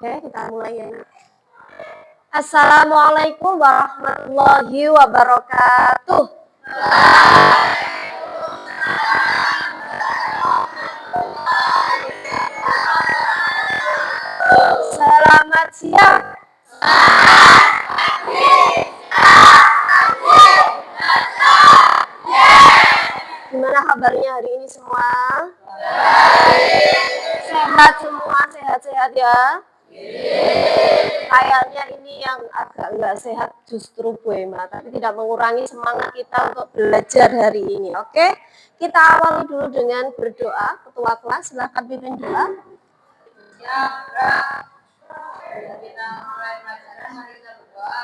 Oke, kita mulai ya. Assalamualaikum warahmatullahi wabarakatuh. Selamat siang. Gimana kabarnya hari ini semua? Sehat semua, sehat-sehat ya. Kayaknya ini yang agak nggak sehat justru Bu Emma, tapi tidak mengurangi semangat kita untuk belajar hari ini. Oke, kita awali dulu dengan berdoa. Ketua kelas, silakan pimpin doa. Ya, kita mulai pelajaran, mari kita berdoa.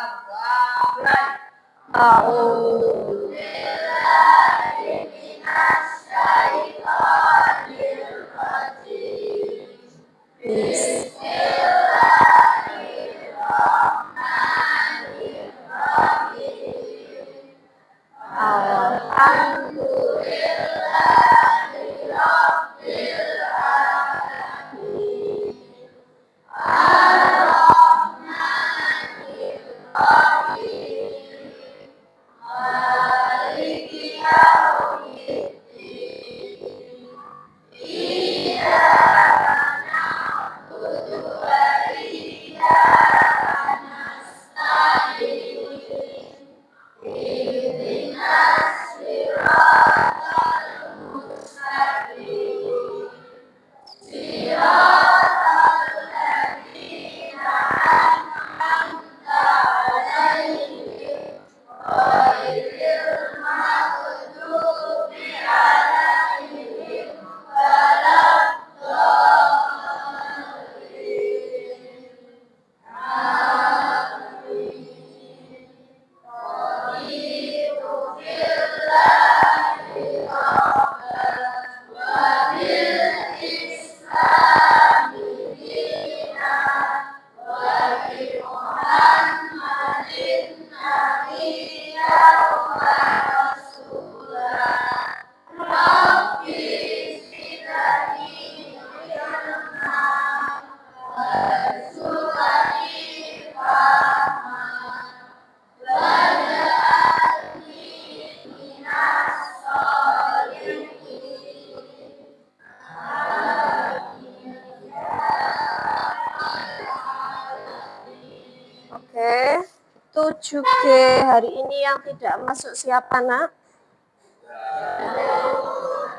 Oke, 7G hari ini yang tidak masuk siapa nak?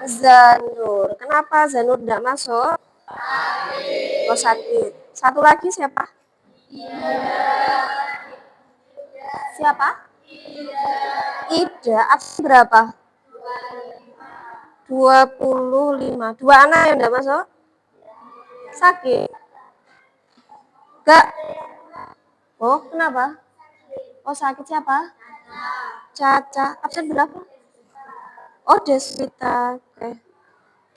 Zanur. Kenapa Zanur tidak masuk? Oh sakit. Satu lagi siapa? Siapa? Ida. Absen berapa? 25. Dua anak yang tidak masuk? Sakit? Enggak. Oh, kenapa? Oh, sakit siapa? Caca. Absen berapa? Oh, Deswita. Oke.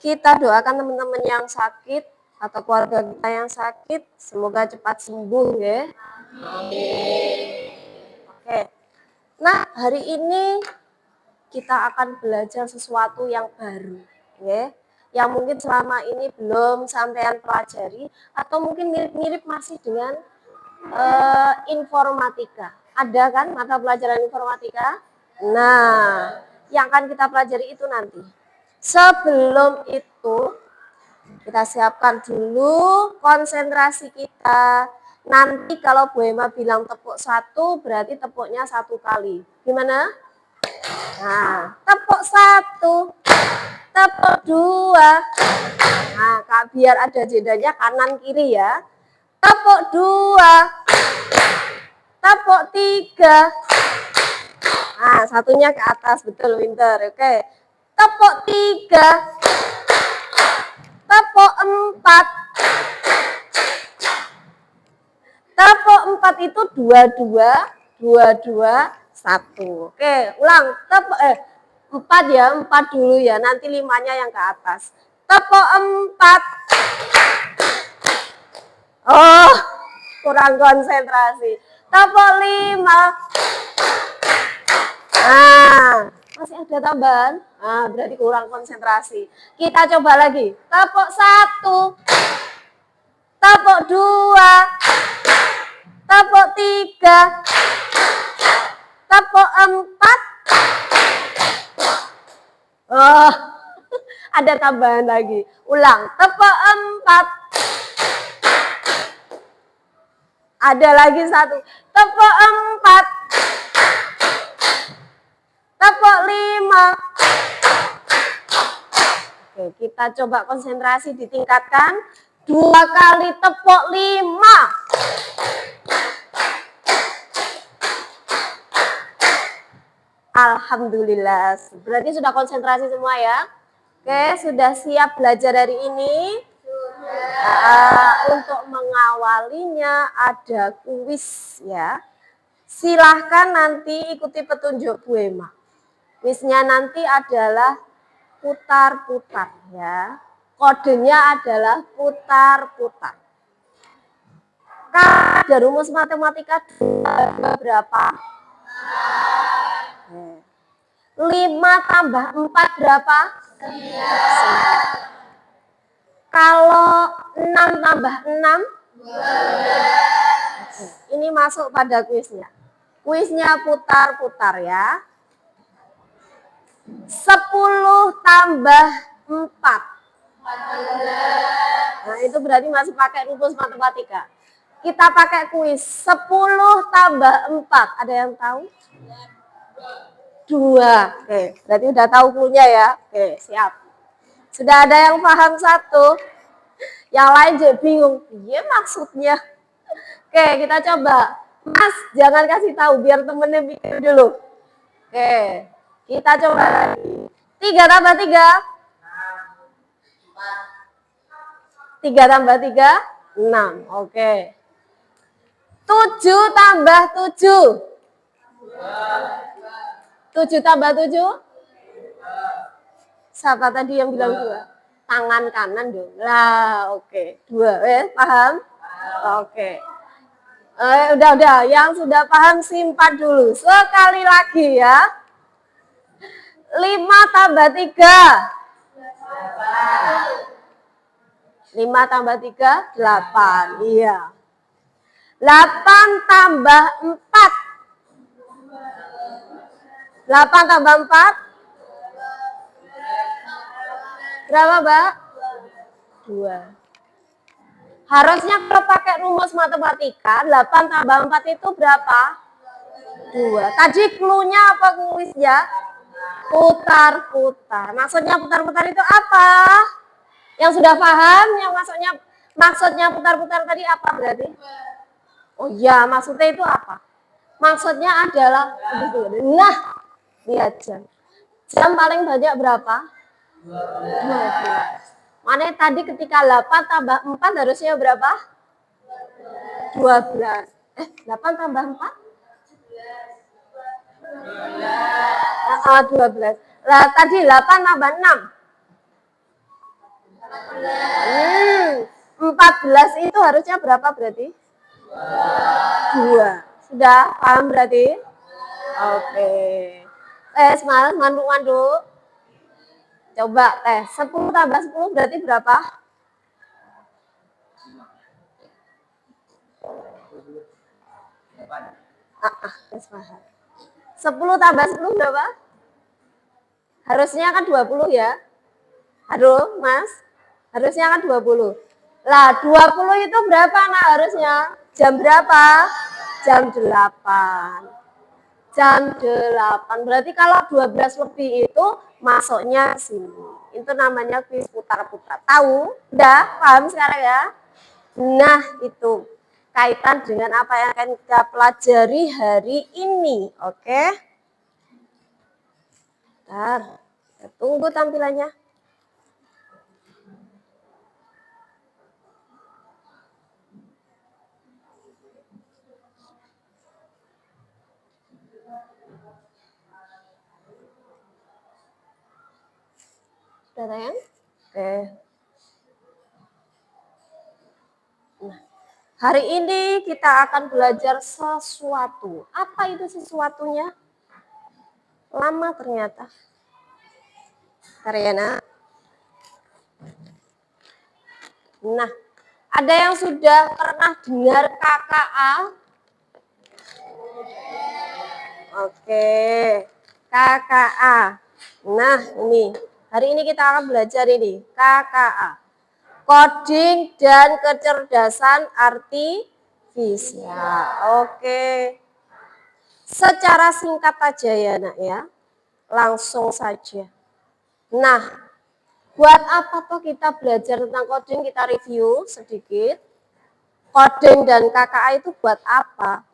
Kita doakan teman-teman yang sakit atau keluarga kita yang sakit, semoga cepat sembuh ya. Oke. Nah, hari ini kita akan belajar sesuatu yang baru, ya. Yang mungkin selama ini belum sampean pelajari atau mungkin mirip-mirip masih dengan informatika. Ada kan mata pelajaran informatika? Nah, yang akan kita pelajari itu nanti. Sebelum itu, kita siapkan dulu konsentrasi kita. Nanti kalau Bu Emma bilang tepuk 1, berarti tepuknya 1 kali. Gimana? Nah, tepuk 1, tepuk 2. Nah, Kak, biar ada jedanya kanan kiri ya. Tepuk 2, tepuk 3. Nah, satunya ke atas, betul Winter. Oke. Tepuk 3, tepuk 4. Tepuk 4 itu 22, 22, 1. Oke, ulang. Tepuk 4 ya, 4 dulu ya. Nanti 5-nya yang ke atas. Tepuk 4. Oh, kurang konsentrasi. Tepuk 5. Nah, masih ada tambahan? Nah, berarti kurang konsentrasi. Kita coba lagi. Tepuk 1. Tepuk 2. 3, tepuk 4. Oh, ada tambahan lagi. Ulang, tepuk 4. Ada lagi 1, tepuk 4. Tepuk 5. Oke, kita coba konsentrasi ditingkatkan. 2 kali tepuk 5. Alhamdulillah. Berarti sudah konsentrasi semua ya. Oke, sudah siap belajar hari ini? Untuk mengawalinya ada kuis ya. Silahkan nanti ikuti petunjuk Bu Ema. Kuisnya nanti adalah putar-putar ya. Kodenya adalah putar-putar. Kalau ada rumus matematika berapa? 5 tambah 4 berapa? 9. Kalau 6 tambah 6? 12. Ini masuk pada kuisnya. Kuisnya putar-putar ya. 10 tambah 4. 14. Nah, itu berarti masih pakai rumus matematika. Kita pakai kuis 10 tambah 4. Ada yang tahu? 2. Oke, berarti udah tahu cluenya ya. Oke, siap. Sudah ada yang paham 1. Yang lain jadi bingung. Iya maksudnya. Oke, kita coba. Mas, jangan kasih tahu biar temennya pikir dulu. Oke, kita coba lagi. 3 tambah 3. 3 tambah 3. 6. Oke. 7 tambah 7. 7 tambah 7? Siapa tadi yang bilang 2? Tangan kanan dong. Lah, oke. 2, paham? Oke. Udah. Yang sudah paham simpan dulu. Sekali lagi ya. 5 tambah 3. 5 tambah 3, 8. Iya. 8 tambah 4. 8 tambah 4. Berapa, Mbak? 2. Harusnya kalau pakai rumus matematika, 8 tambah 4 itu berapa? 2. Tadi cluenya apa kuisnya? Putar-putar. Maksudnya putar-putar itu apa? Yang sudah paham? Yang maksudnya putar-putar tadi apa berarti? Oh iya, maksudnya itu apa? Maksudnya adalah, nah, lihat jam. Jam paling banyak berapa? 12. Mana tadi ketika 8 tambah 4 harusnya berapa? 12. 8 tambah 4? 12. Lah tadi 8 tambah 6. 14 itu harusnya berapa berarti? 2. Sudah paham berarti? Oke. Semangat mandu. Coba 10 tambah 10 berarti berapa? 10 tambah 10 berapa? Harusnya kan 20 ya. Aduh, Mas. Harusnya kan 20. Lah, 20 itu berapa nak harusnya? Jam berapa? Jam 8. Jam 8. Berarti kalau 12 lebih itu masuknya sini. Itu namanya kuis putar-putar. Tahu? Udah paham sekarang ya? Nah, itu kaitan dengan apa yang akan kita pelajari hari ini. Oke? Bentar. Kita tunggu tampilannya. Sudah tayang? Oke. Nah, hari ini kita akan belajar sesuatu. Apa itu sesuatunya? Lama ternyata. Karyana. Nah, ada yang sudah pernah dengar KKA? Oke, KKA. Nah, ini. Hari ini kita akan belajar ini, KKA. Coding dan kecerdasan artifisial. Oke. Secara singkat aja ya, Nak ya. Langsung saja. Nah, buat apa tuh kita belajar tentang coding? Kita review sedikit. Coding dan KKA itu buat apa?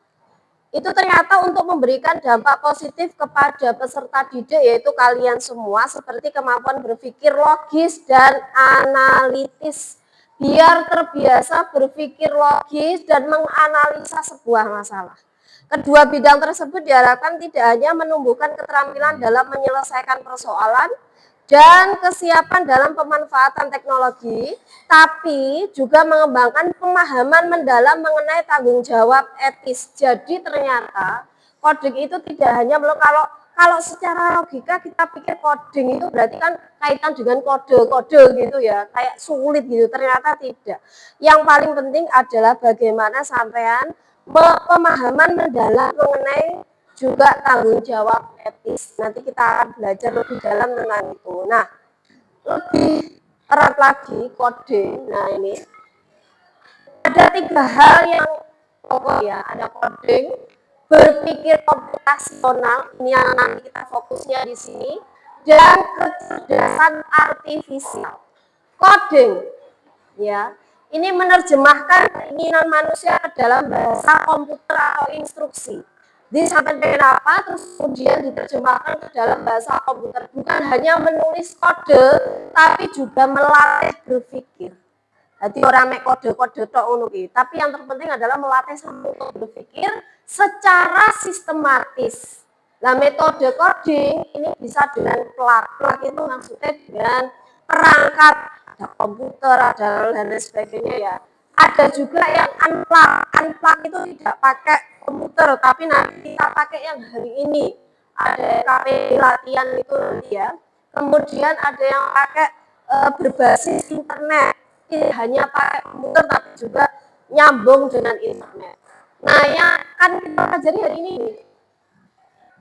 Itu ternyata untuk memberikan dampak positif kepada peserta didik, yaitu kalian semua, seperti kemampuan berpikir logis dan analitis. Biar terbiasa berpikir logis dan menganalisa sebuah masalah. Kedua bidang tersebut diharapkan tidak hanya menumbuhkan keterampilan dalam menyelesaikan persoalan dan kesiapan dalam pemanfaatan teknologi, tapi juga mengembangkan pemahaman mendalam mengenai tanggung jawab etis. Jadi ternyata coding itu tidak hanya kalau secara logika kita pikir coding itu berarti kan kaitan dengan kode-kode gitu ya, kayak sulit gitu. Ternyata tidak. Yang paling penting adalah bagaimana sampean pemahaman mendalam mengenai juga tanggung jawab etis. Nanti kita akan belajar lebih dalam tentang itu. Nah, lebih erat lagi coding. Nah, ini ada 3 hal yang pokok ya. Ada coding, berpikir komputasional, ini yang nanti kita fokusnya di sini, dan kecerdasan artifisial. Coding, ya, ini menerjemahkan keinginan manusia ke dalam bahasa komputer atau instruksi. Disampaikan pengen apa, terus kemudian diterjemahkan ke dalam bahasa komputer. Bukan hanya menulis kode, tapi juga melatih berpikir. Jadi orang mek kode-kode tok ngono ki, tapi yang terpenting adalah melatih sampai untuk berpikir secara sistematis. Nah, metode coding ini bisa dengan plug itu maksudnya dengan perangkat, ada komputer, ada dan lain sebagainya ya. Ada juga yang unplug itu tidak pakai komputer, tapi nanti kita pakai yang hari ini. Ada KP latihan itu nanti ya. Kemudian ada yang pakai berbasis internet. Tidak hanya pakai komputer tapi juga nyambung dengan internet. Nah, yang akan kita pelajari hari ini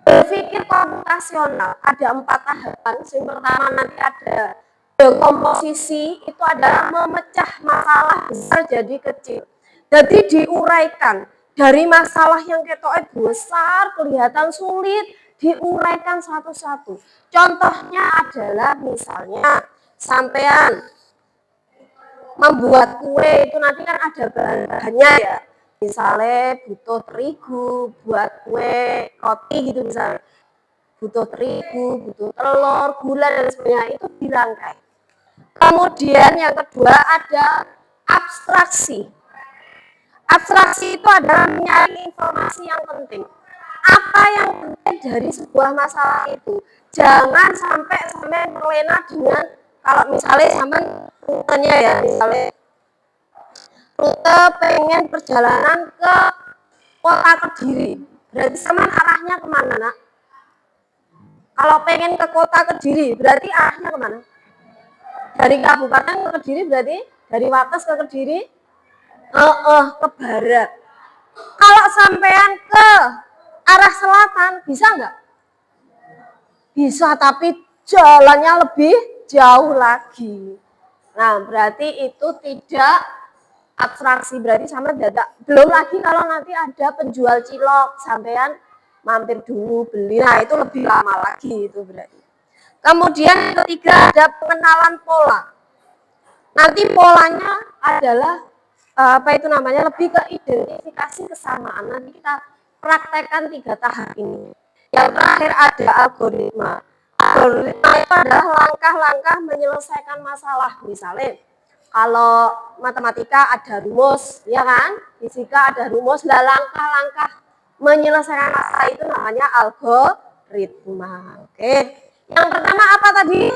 berpikir komputasional ada 4 tahapan. Yang pertama nanti ada dekomposisi, itu adalah memecah masalah besar jadi kecil. Jadi diuraikan dari masalah yang ketoknya besar, kelihatan sulit, diuraikan satu-satu. Contohnya adalah misalnya sampean membuat kue itu nanti kan ada bahan-bahannya ya. Misalnya butuh terigu buat kue roti gitu misalnya. Butuh terigu, butuh telur, gula dan sebagainya, itu dirangkai. Kemudian yang kedua ada abstraksi. Abstraksi itu adalah mencari informasi yang penting. Apa yang penting dari sebuah masalah itu. Jangan sampai terlena dengan, kalau misalnya sama rutenya ya, misalnya rute pengen perjalanan ke kota Kediri. Berarti sama arahnya kemana, Nak? Kalau pengen ke kota Kediri, berarti arahnya kemana? Dari kabupaten ke Kediri berarti dari Wates ke Kediri, ke barat. Kalau sampean ke arah selatan, bisa nggak? Bisa, tapi jalannya lebih jauh lagi. Nah, berarti itu tidak abstraksi, berarti sama data. Belum lagi kalau nanti ada penjual cilok, sampean mampir dulu beli, nah itu lebih lama lagi itu berarti. Kemudian yang ketiga ada pengenalan pola. Nanti polanya adalah apa itu namanya, lebih ke identifikasi kesamaan. Nanti kita praktekkan 3 tahap ini. Yang terakhir ada algoritma. Algoritma itu adalah langkah-langkah menyelesaikan masalah. Misalnya kalau matematika ada rumus, ya kan? Fisika ada rumus. Nah, langkah-langkah menyelesaikan masalah itu namanya algoritma. Oke. Yang pertama apa tadi?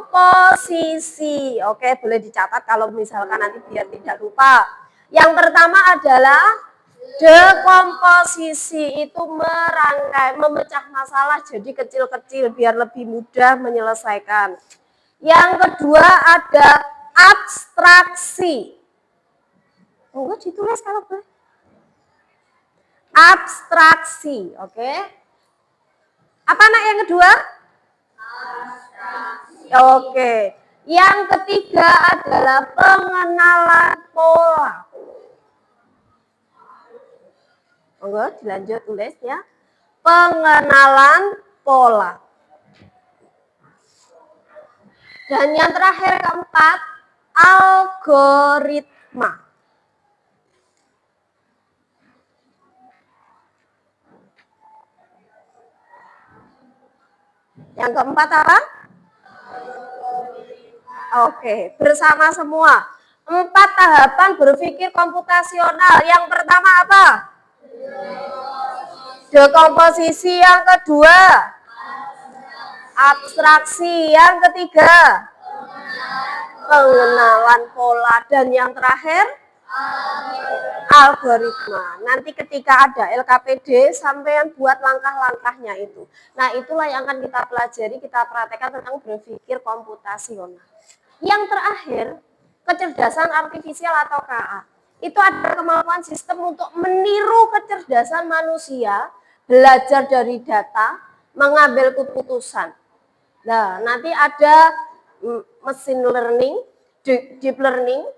Dekomposisi. Oke, boleh dicatat kalau misalkan nanti biar tidak lupa. Yang pertama adalah dekomposisi, itu merangkai, memecah masalah jadi kecil-kecil biar lebih mudah menyelesaikan. Yang kedua ada abstraksi. Enggak ditulis kalau boleh. Abstraksi, oke. Apa anak yang kedua? Oke. Yang ketiga adalah pengenalan pola. Monggo dilanjut tulis ya. Pengenalan pola. Dan yang terakhir keempat, algoritma. Yang keempat apa? Oke, bersama semua. 4 tahapan berpikir komputasional. Yang pertama apa? Dekomposisi. Yang kedua? Abstraksi. Yang ketiga? Pengenalan pola. Dan yang terakhir? Algoritma. Nanti ketika ada LKPD, sampean buat langkah-langkahnya itu. Nah, itulah yang akan kita pelajari, kita praktekkan tentang berpikir komputasional. Yang terakhir, kecerdasan artifisial atau KA. Itu ada kemampuan sistem untuk meniru kecerdasan manusia, belajar dari data, mengambil keputusan. Nah, nanti ada machine learning, deep learning,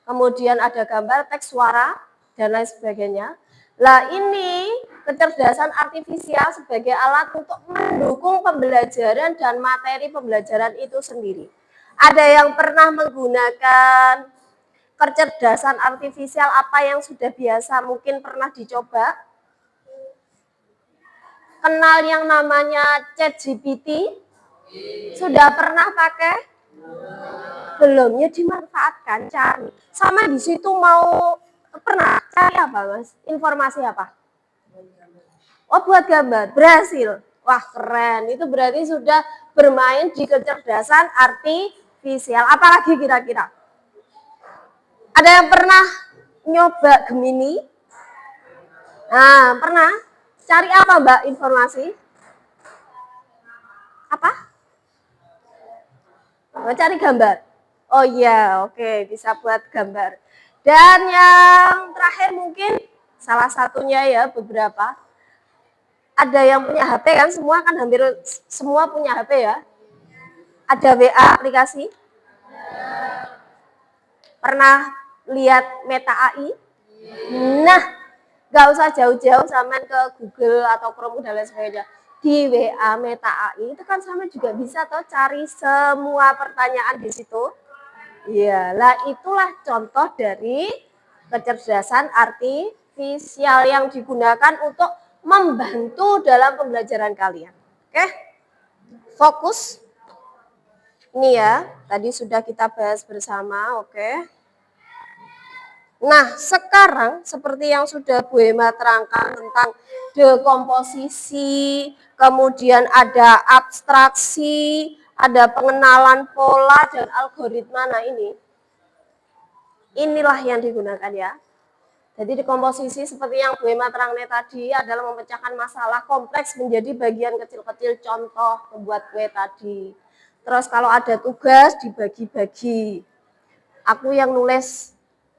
kemudian ada gambar, teks, suara, dan lain sebagainya. Nah, ini kecerdasan artifisial sebagai alat untuk mendukung pembelajaran dan materi pembelajaran itu sendiri. Ada yang pernah menggunakan kecerdasan artifisial apa yang sudah biasa mungkin pernah dicoba? Kenal yang namanya ChatGPT? Sudah pernah pakai? Belum, ya dimanfaatkan, cari. Sama di situ mau pernah cari apa, Mas? Informasi apa? Oh, buat gambar. Berhasil. Wah, keren. Itu berarti sudah bermain di kecerdasan artifisial. Apalagi kira-kira? Ada yang pernah nyoba Gemini? Nah, pernah? Cari apa, Mbak, informasi? Apa? Mau cari gambar? Oh iya, oke, bisa buat gambar. Dan yang terakhir mungkin salah satunya ya beberapa. Ada yang punya HP kan, semua kan hampir semua punya HP ya. Ada WA aplikasi? Pernah lihat Meta AI? Nah, nggak usah jauh-jauh sampai ke Google atau Chrome dan lain sebagainya. Di WA Meta AI itu kan sama juga bisa toh cari semua pertanyaan di situ. Iya, lah itulah contoh dari kecerdasan artifisial yang digunakan untuk membantu dalam pembelajaran kalian. Oke? Fokus. Ini ya, tadi sudah kita bahas bersama, oke? Nah, sekarang seperti yang sudah Bu Emma terangkan tentang dekomposisi, kemudian ada abstraksi, ada pengenalan pola dan algoritma. Nah, inilah yang digunakan ya. Jadi dekomposisi seperti yang Bu Emma terangkan tadi adalah memecahkan masalah kompleks menjadi bagian kecil-kecil, contoh membuat kue tadi. Terus kalau ada tugas dibagi-bagi. Aku yang nulis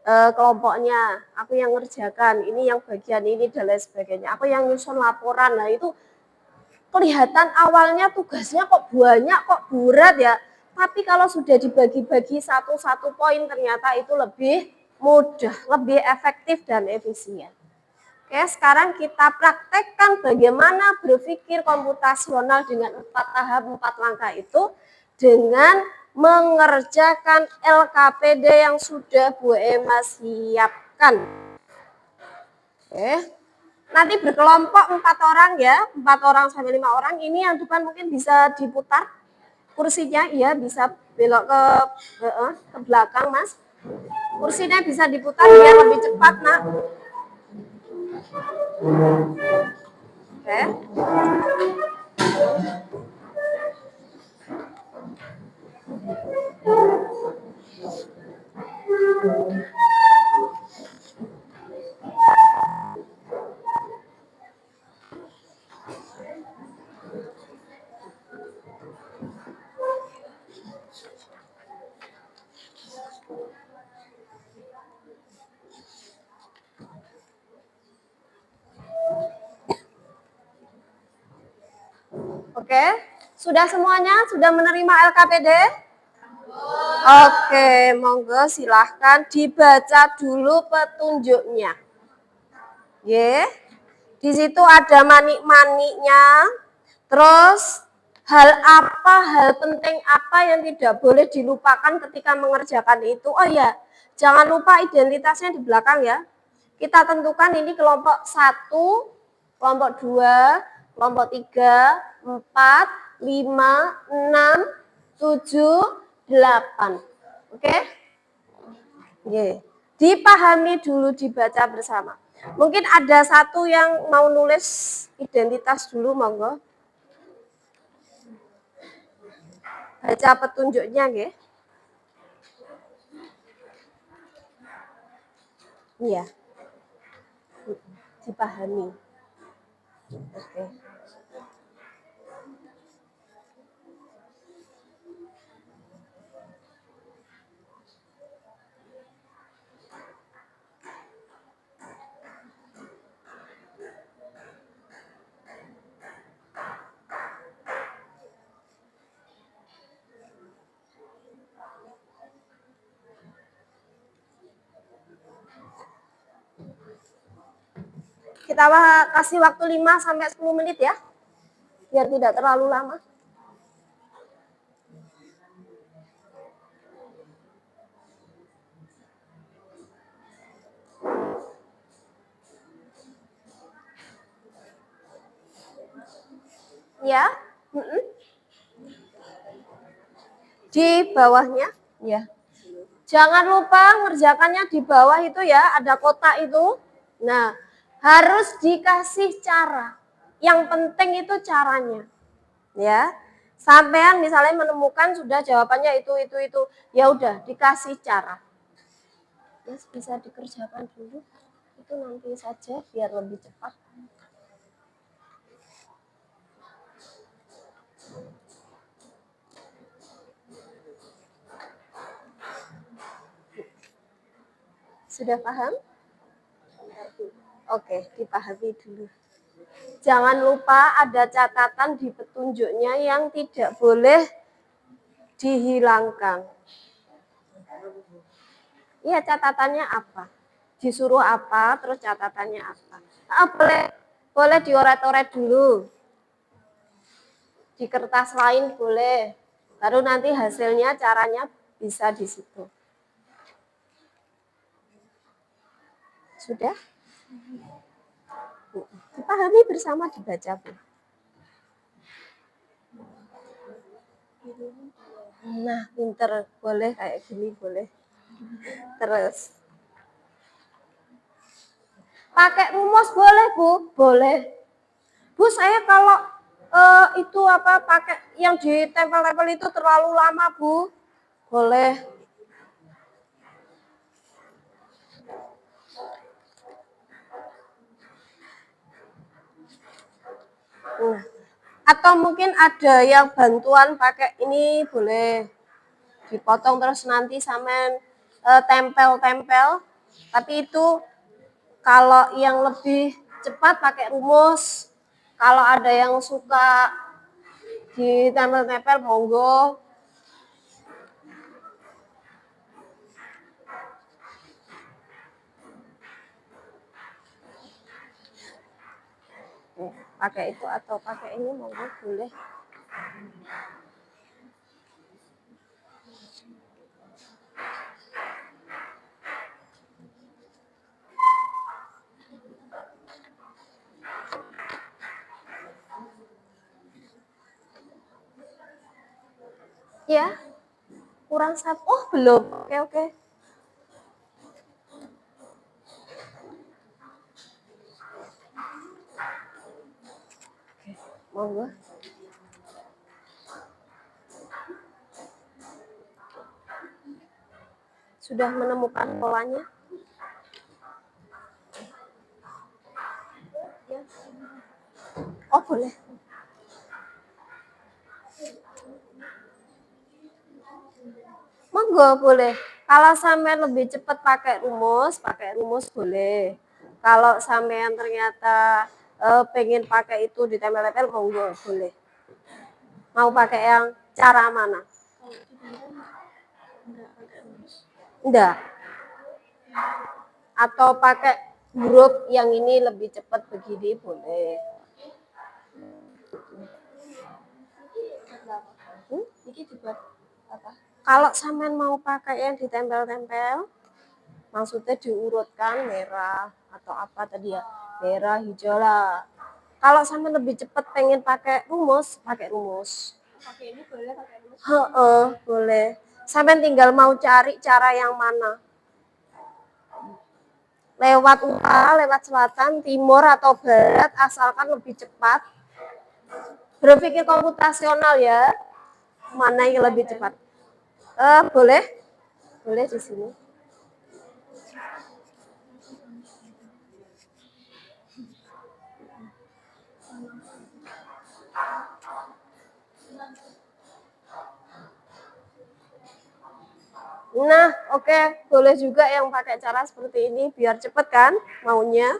kelompoknya, aku yang ngerjakan, ini yang bagian ini dan lain sebagainya. Aku yang nyusun laporan. Nah, itu kelihatan awalnya tugasnya kok banyak, kok berat ya. Tapi kalau sudah dibagi-bagi satu-satu poin ternyata itu lebih mudah, lebih efektif dan efisien. Oke, sekarang kita praktekkan bagaimana berpikir komputasional dengan 4 tahap, 4 langkah itu dengan mengerjakan LKPD yang sudah Bu Emma siapkan. Oke. Nanti berkelompok 4 orang ya, 4 orang sampai 5 orang. Ini yang depan mungkin bisa diputar kursinya, ya bisa belok ke belakang, Mas. Kursinya bisa diputar biar lebih cepat, Nak. Oke. Oke, sudah semuanya? Sudah menerima LKPD? Oke, monggo silahkan dibaca dulu petunjuknya. Ye, di situ ada manik-maniknya. Terus hal penting apa yang tidak boleh dilupakan ketika mengerjakan itu? Oh ya, jangan lupa identitasnya di belakang ya. Kita tentukan ini kelompok 1, kelompok 2, kelompok 3, 4, 5, 6, 7, 8. Oke? Oke. Dipahami dulu, dibaca bersama. Mungkin ada satu yang mau nulis identitas dulu, monggo. Baca petunjuknya, nggih. Iya. Dipahami. Oke. Kita kasih waktu 5 sampai 10 menit ya. Biar tidak terlalu lama. Ya. Di bawahnya, ya. Jangan lupa ngerjakannya di bawah itu ya, ada kotak itu. Nah, harus dikasih cara. Yang penting itu caranya. Ya. Sampean misalnya menemukan sudah jawabannya itu. Ya udah, dikasih cara. Mas bisa dikerjakan dulu. Itu nanti saja biar lebih cepat. Sudah paham? Oke, dipahami dulu. Jangan lupa ada catatan di petunjuknya yang tidak boleh dihilangkan. Iya, catatannya apa? Disuruh apa, terus catatannya apa? Boleh dioret-oret dulu. Di kertas lain boleh. Baru nanti hasilnya caranya bisa di situ. Sudah? Dipahami bersama, dibaca, Bu. Nah, pinter. Boleh kayak gini, boleh. Terus. Pakai rumus boleh, Bu? Boleh. Bu, saya kalau itu apa pakai yang ditempel-tempel itu terlalu lama, Bu? Boleh. Nah, atau mungkin ada yang bantuan pakai ini boleh dipotong terus nanti sampean tempel-tempel. Tapi itu kalau yang lebih cepat pakai rumus. Kalau ada yang suka ditempel-tempel monggo. Pakai itu atau pakai ini monggo boleh. Ya, kurang satu. Oh belum. Oke. Monggo. Sudah menemukan polanya? Ya. Oh boleh. Monggo boleh. Kalau sampean lebih cepat pakai rumus boleh. Kalau sampean ternyata pengen pakai itu ditempel-tempel monggo boleh. Mau pakai yang cara mana? Enggak. Atau pakai huruf yang ini lebih cepat begini boleh. Ini dibuat apa? Kalau sampean mau pakai yang ditempel-tempel, maksudnya diurutkan merah atau apa tadi ya, merah hijau lah. Kalau sampean lebih cepat pengen pakai rumus, pakai rumus. Pakai ini boleh pakai rumus? Boleh. Sampean tinggal mau cari cara yang mana. Lewat utara, lewat selatan, timur atau barat, asalkan lebih cepat. Berpikir komputasional ya. Mana yang lebih cepat? Boleh? Boleh di sini. Nah, oke. Boleh juga yang pakai cara seperti ini biar cepet kan maunya.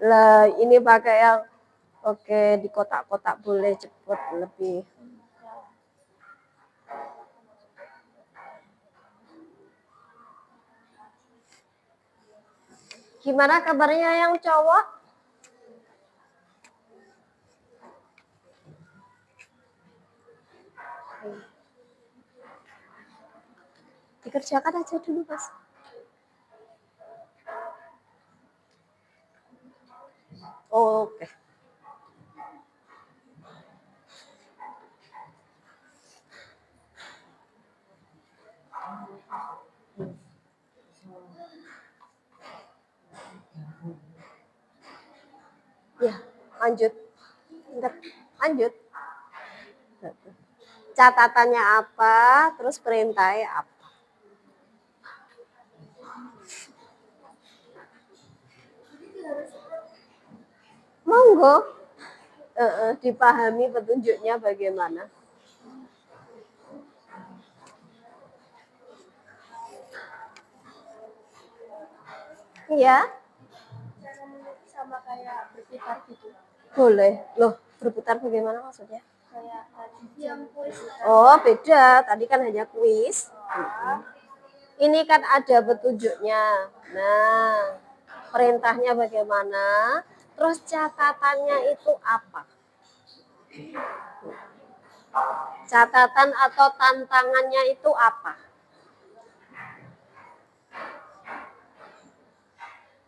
Lah, ini pakai yang oke di kotak-kotak boleh cepet lebih. Gimana kabarnya yang cowok? Dikerjakan aja dulu, Mas. Oke. Ya, lanjut. Lanjut. Catatannya apa, terus perintahnya apa. Monggo, dipahami petunjuknya bagaimana. Iya. Sama kayak berputar gitu. Boleh. Loh, berputar bagaimana maksudnya? Kayak yang kuis. Oh, beda. Tadi kan hanya kuis. Ini kan ada petunjuknya. Nah, perintahnya bagaimana? Terus catatannya itu apa? Catatan atau tantangannya itu apa?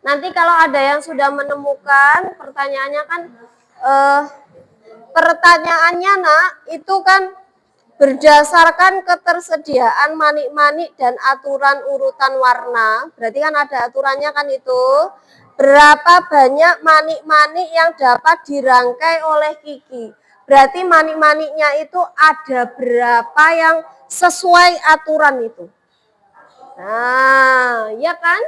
Nanti kalau ada yang sudah menemukan, pertanyaannya kan, pertanyaannya nak, itu kan berdasarkan ketersediaan manik-manik dan aturan urutan warna. Berarti kan ada aturannya kan itu. Berapa banyak manik-manik yang dapat dirangkai oleh Kiki. Berarti manik-maniknya itu ada berapa yang sesuai aturan itu. Nah, ya kan?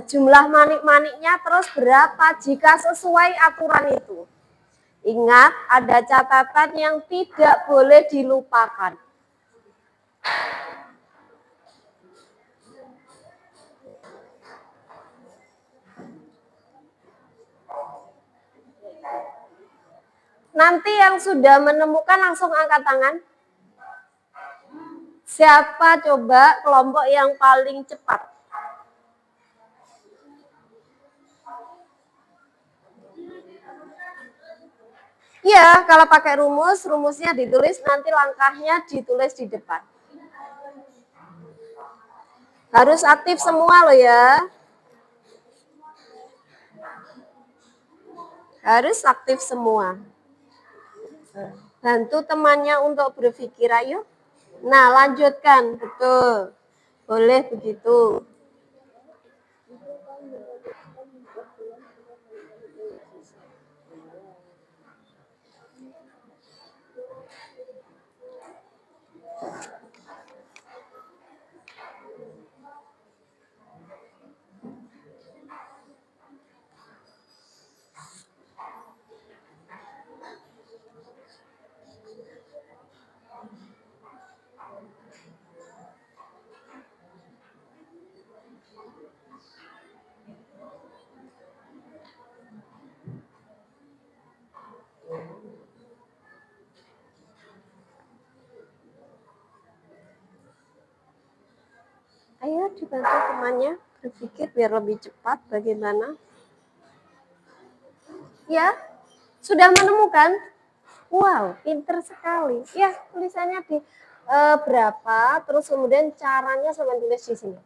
Jumlah manik-maniknya terus berapa jika sesuai aturan itu. Ingat, ada catatan yang tidak boleh dilupakan. Nanti yang sudah menemukan langsung angkat tangan. Siapa coba kelompok yang paling cepat? Ya, kalau pakai rumus, rumusnya ditulis, nanti langkahnya ditulis di depan. Harus aktif semua loh ya. Harus aktif semua. Bantu temannya untuk berpikir, ayo. Nah, lanjutkan, betul. Boleh begitu. Ayo dibantu temannya berpikir biar lebih cepat bagaimana. Ya, sudah menemukan? Wow, pinter sekali. Ya, tulisannya di berapa, terus kemudian caranya sama tulis di sini.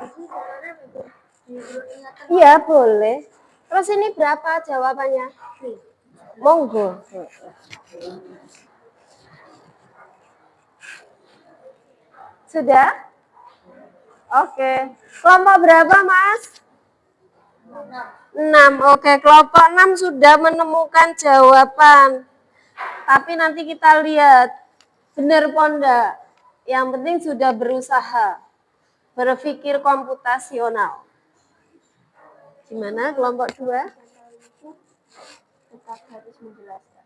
Ini caranya betul. Diingatkan. Iya, boleh. Terus ini berapa jawabannya? Monggo. Sudah? Oke. Kelompok berapa, Mas? 6. Oke, kelompok 6 sudah menemukan jawaban. Tapi nanti kita lihat benar apa enggak. Yang penting sudah berusaha berpikir komputasional. Gimana kelompok 2? Tetap harus menjelaskan.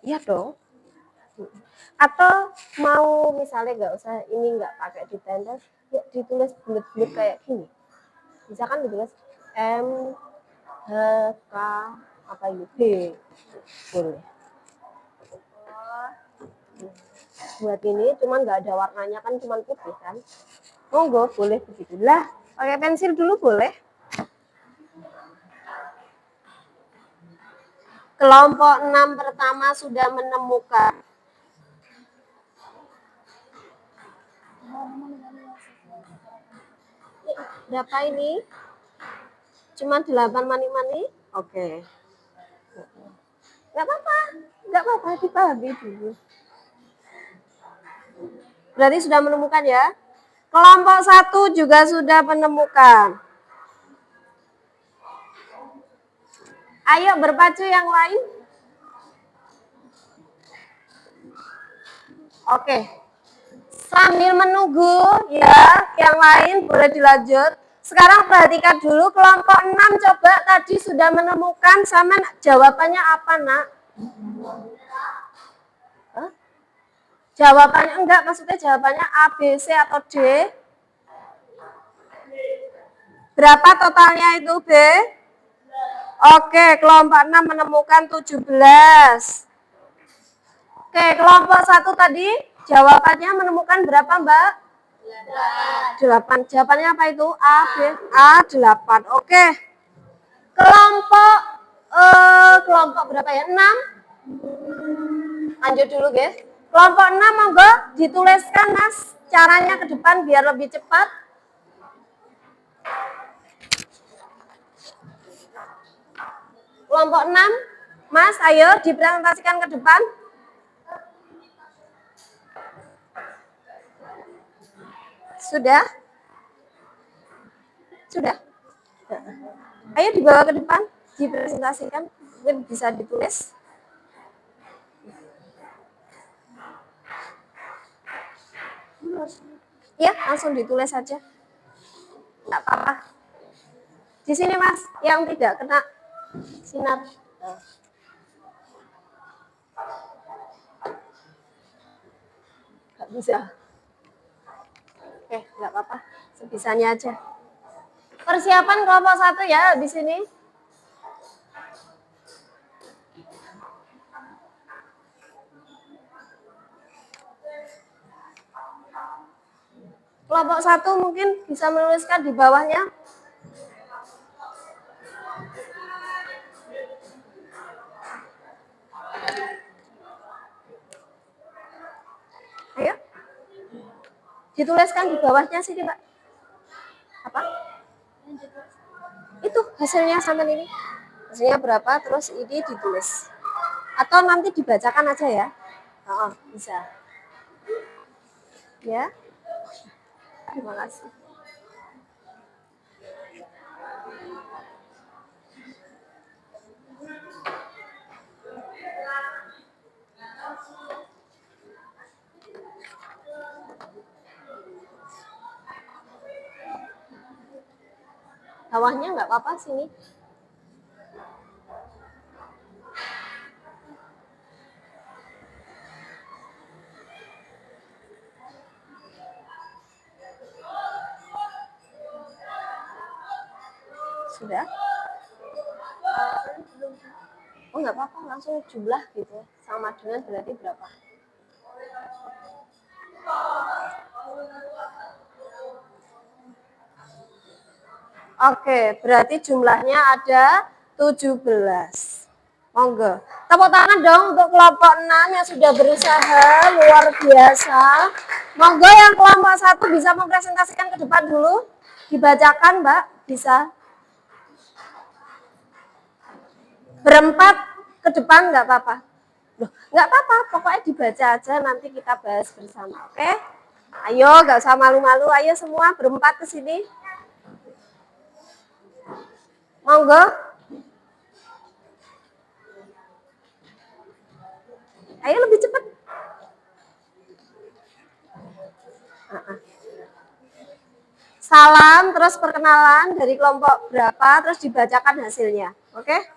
Iya dong. Atau mau misalnya nggak usah ini nggak pakai ditanda, ya ditulis bulat-bulat kayak gini. Misalkan ditulis M H K apa ini B, boleh. Buat ini cuman nggak ada warnanya kan cuman putih kan. Monggo boleh begitulah. Pakai pensil dulu boleh. Kelompok 6 pertama sudah menemukan. Berapa ini? Cuma 8 mani-mani? Oke. Nggak apa-apa, dipahami dulu. Berarti sudah menemukan ya? Kelompok 1 juga sudah menemukan. Ayo berpacu yang lain. Oke. Sambil menunggu ya, yang lain boleh dilanjut. Sekarang perhatikan dulu kelompok 6 coba tadi sudah menemukan sama jawabannya apa, Nak? Hah? Jawabannya enggak, maksudnya jawabannya A, B, C atau D? Berapa totalnya itu, B? Oke, kelompok 6 menemukan 17. Oke, kelompok 1 tadi jawabannya menemukan berapa, Mbak? 8. Jawabannya apa itu? A, B, A 8. Oke. Kelompok berapa ya? 6. Lanjut dulu, guys. Kelompok 6 monggo dituliskan, Mas. Caranya ke depan biar lebih cepat. Kelompok 6, Mas, ayo dipresentasikan ke depan. Sudah? Sudah? Ayo dibawa ke depan, dipresentasikan, mungkin bisa ditulis. Ya, langsung ditulis saja. Enggak apa-apa. Di sini, Mas, yang tidak kena sinar. Enggak bisa. Oke, enggak apa-apa. Sebisanya aja. Persiapan kelompok 1 ya di sini. Kelompok 1 mungkin bisa menuliskan di bawahnya. Ayo. Dituliskan di bawahnya sini, Pak. Apa? Itu hasilnya sama ini. Hasilnya berapa, terus ini ditulis. Atau nanti dibacakan aja ya. Oh, bisa. Ya. Terima kasih. Bawahnya nggak apa-apa sini. Sudah? Oh nggak apa-apa, langsung jumlah gitu. Sama dengan berarti berapa? Oke, berarti jumlahnya ada 17. Monggo. Tepuk tangan dong untuk kelompok 6 yang sudah berusaha luar biasa. Monggo yang kelompok 1 bisa mempresentasikan ke depan dulu. Dibacakan, Mbak, bisa. Berempat ke depan nggak apa-apa. Loh, nggak apa-apa, pokoknya dibaca aja, nanti kita bahas bersama, oke? Ayo, nggak usah malu-malu, ayo semua berempat ke sini. Monggo. Ayo lebih cepat. Salam, terus perkenalan dari kelompok berapa, terus dibacakan hasilnya, oke?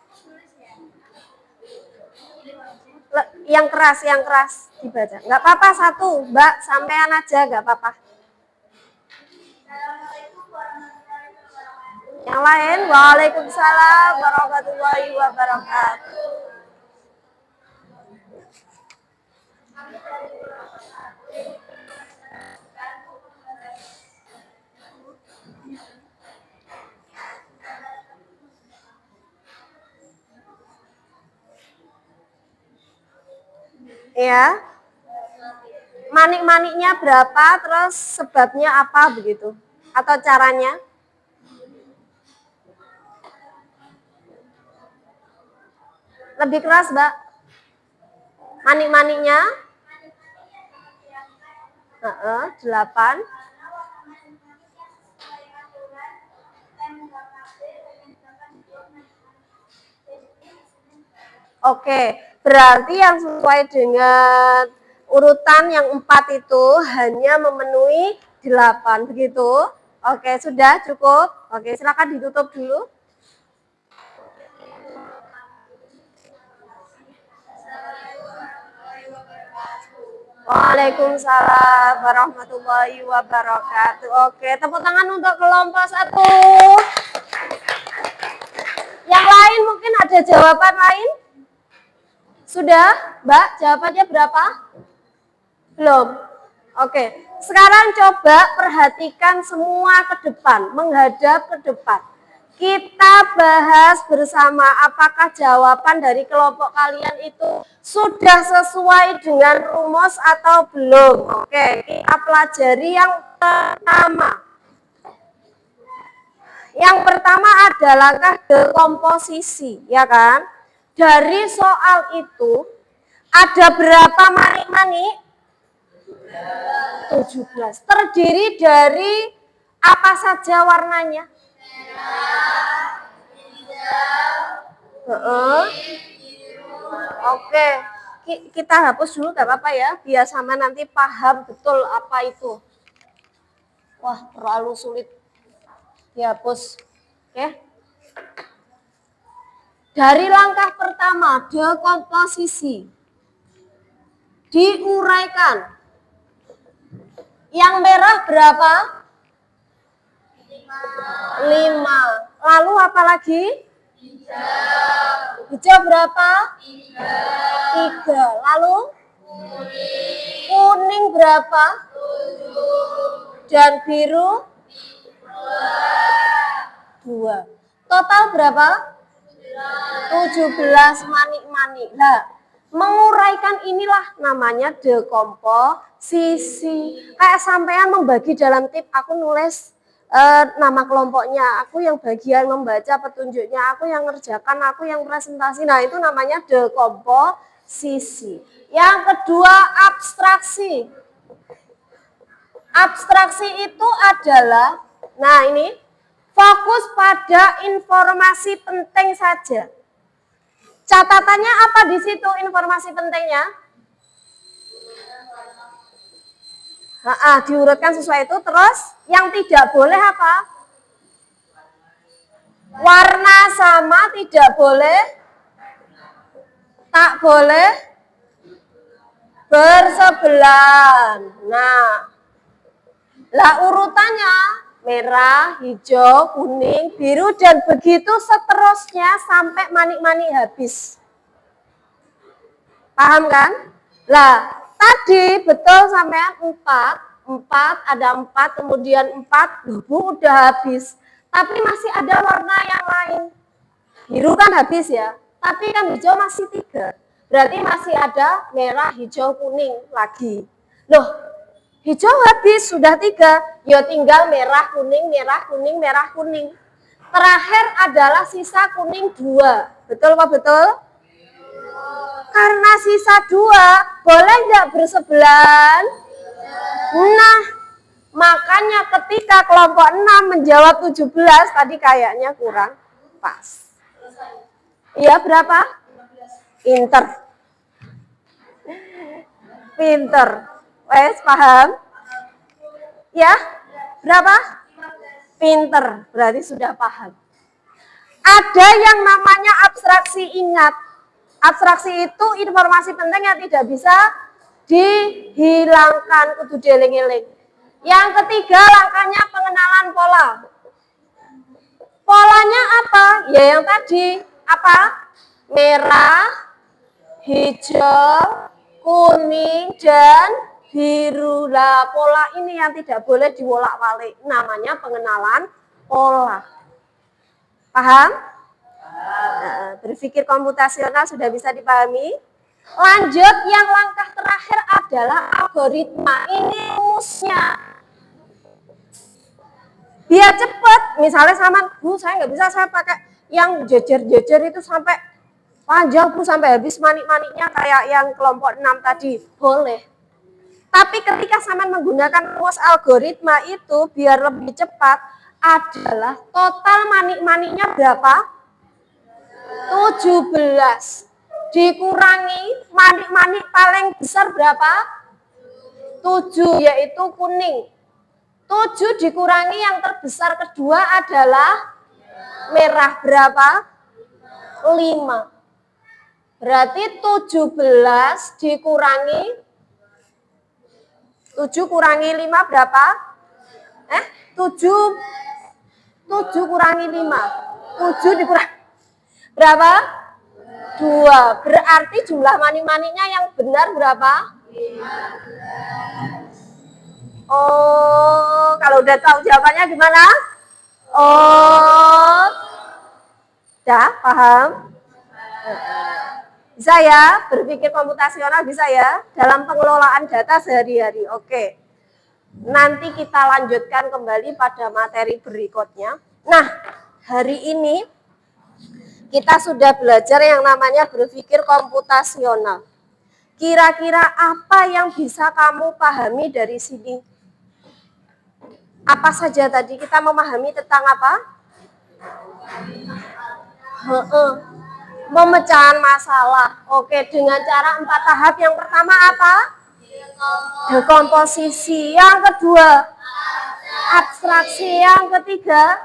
Yang keras dibaca. Nggak apa-apa satu, Mbak, sampean aja nggak apa-apa. Yang lain, waalaikumsalam warahmatullahi wabarakatuh. Ya, manik-maniknya berapa, terus sebabnya apa begitu, atau caranya? Lebih keras, Mbak. Manik-maniknya? 8. Oke, berarti yang sesuai dengan urutan yang 4 itu hanya memenuhi 8, begitu? Oke, sudah cukup? Oke, silakan ditutup dulu. Waalaikumsalam warahmatullahi wabarakatuh. Oke, tepuk tangan untuk kelompok 1. Yang lain mungkin ada jawaban lain? Sudah, Mbak, jawabannya berapa? Belum. Oke, sekarang coba perhatikan semua ke depan, menghadap ke depan. Kita bahas bersama apakah jawaban dari kelompok kalian itu sudah sesuai dengan rumus atau belum. Oke, kita pelajari yang pertama. Yang pertama adalah dekomposisi, ya kan? Dari soal itu ada berapa manik-manik? 17. Terdiri dari apa saja warnanya? Oke, kita hapus dulu gak apa-apa ya, biar sama nanti paham betul apa itu. Wah, terlalu sulit. Dihapus. Oke. Dari langkah pertama, dekomposisi. Diuraikan. Yang merah berapa? 5. Lalu apa lagi? Hijau berapa? 3. Lalu? Kuning berapa? 7. Dan biru? 2. Total berapa? 17 manik-manik. Nah, menguraikan inilah namanya dekomposisi. Kayak sampean membagi dalam tip, aku nulis nama kelompoknya, aku yang bagian membaca petunjuknya, aku yang ngerjakan, aku yang presentasi. Nah, itu namanya dekomposisi. Yang kedua, abstraksi. Abstraksi itu adalah, nah ini, fokus pada informasi penting saja. Catatannya apa di situ informasi pentingnya? Diurutkan sesuai itu. Terus yang tidak boleh apa? Warna sama, tidak boleh, tak boleh bersebelahan. Nah, lah urutannya merah, hijau, kuning, biru, dan begitu seterusnya sampai manik-manik habis. Paham kan? Lah, tadi betul sampean 4, ada 4, kemudian 4, Bu udah habis. Tapi masih ada warna yang lain. Biru kan habis ya, tapi kan hijau masih 3. Berarti masih ada merah, hijau, kuning lagi. Loh, hijau habis, sudah 3. Ya tinggal merah, kuning, merah, kuning, merah, kuning. Terakhir adalah sisa kuning 2. Betul Pak, betul? Karena sisa 2, boleh nggak bersebelahan? Nah, makanya ketika kelompok 6 menjawab 17, tadi kayaknya kurang pas. Iya, berapa? Pinter. Pinter. Wes, paham? Ya? Berapa? Pinter. Berarti sudah paham. Ada yang namanya abstraksi, ingat. Abstraksi itu informasi penting yang tidak bisa dihilangkan, kudu dieling-eling. Yang ketiga, langkahnya pengenalan pola. Polanya apa? Ya yang tadi. Apa? Merah, hijau, kuning, dan biru. Lah, pola ini yang tidak boleh diwolak-walik. Namanya pengenalan pola. Paham? Nah, berpikir komputasional sudah bisa dipahami. Lanjut, yang langkah terakhir adalah algoritma. Ini rumusnya. Biar cepat, misalnya sama, Bu, saya nggak bisa, saya pakai yang jejer-jejer itu sampai panjang, Bu, sampai habis manik-maniknya kayak yang kelompok 6 tadi. Boleh. Tapi ketika sama menggunakan rumus algoritma itu, biar lebih cepat, adalah total manik-maniknya berapa? 17. Dikurangi manik-manik paling besar berapa? 7, yaitu kuning. 7 dikurangi yang terbesar kedua adalah merah, berapa? 5. Berarti 17 dikurangi 7 kurangi 5 berapa? 7 kurangi 5. 7 dikurangi berapa? 2. Berarti jumlah manik-maniknya yang benar berapa? Oh, kalau udah tahu jawabannya gimana? Oh, udah paham? Bisa ya, berpikir komputasional bisa ya, dalam pengelolaan data sehari-hari. Oke, nanti kita lanjutkan kembali pada materi berikutnya. Nah, hari ini kita sudah belajar yang namanya berpikir komputasional. Kira-kira apa yang bisa kamu pahami dari sini? Apa saja tadi kita memahami tentang apa? Pemecahan masalah. Oke, dengan cara 4 tahap. Yang pertama apa? Dekomposisi. Yang kedua, abstraksi. Yang ketiga,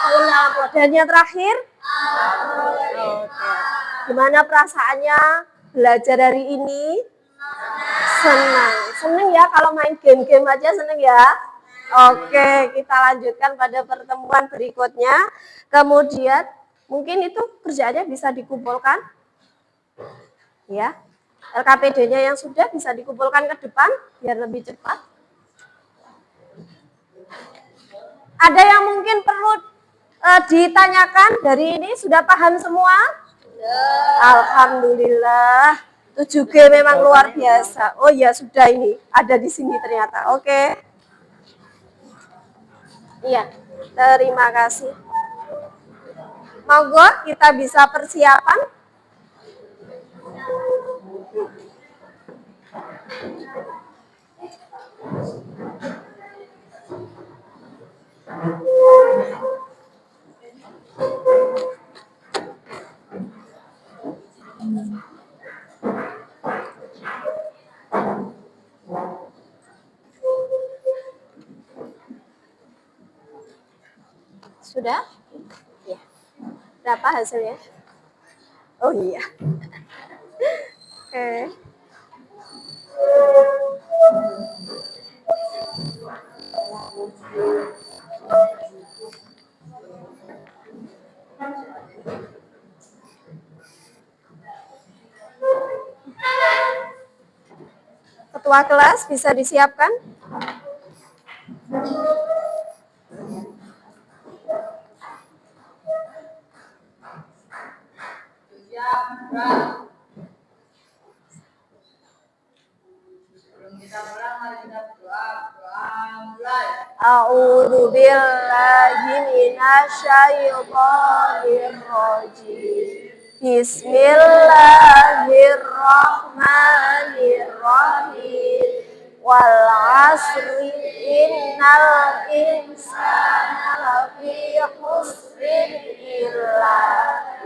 pengenalan pola. Dan yang terakhir, gimana perasaannya belajar hari ini? Senang. Senang ya kalau main game-game aja, senang ya. Oke, kita lanjutkan pada pertemuan berikutnya. Kemudian mungkin itu kerjaannya bisa dikumpulkan. Ya. LKPD-nya yang sudah bisa dikumpulkan ke depan biar lebih cepat. Ada yang mungkin perlu ditanyakan dari ini, sudah paham semua? Alhamdulillah. 7G memang luar biasa. Oh ya, sudah, ini ada di sini ternyata. Oke. Iya, terima kasih. Monggo kita bisa persiapan. Sudah? Ya. Berapa hasilnya? Oh iya. Oke. Ketua kelas bisa disiapkan? A'udzu billahi minasyaitonir rajim. Bismillahirrahmanirrahim. Wal 'asri innal insana lafi khusrin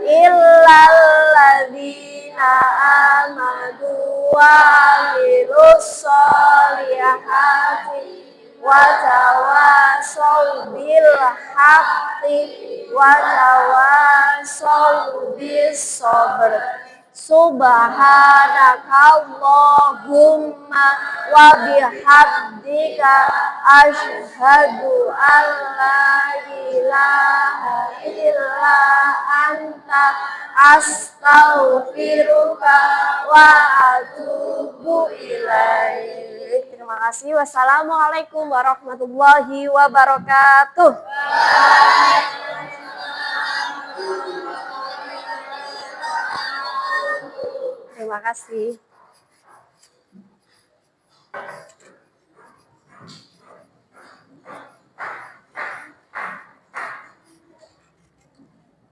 illal ladzina amanu wa 'amilus sholihati wa tawassaw bil haqqi wa tawassaw bis sabr. Subhanakallahumma wa bihamdika asyhadu an la ilaha illa anta astaghfiruka wa atubu ilaik. Terima kasih. Wassalamualaikum warahmatullahi wabarakatuh. Terima kasih.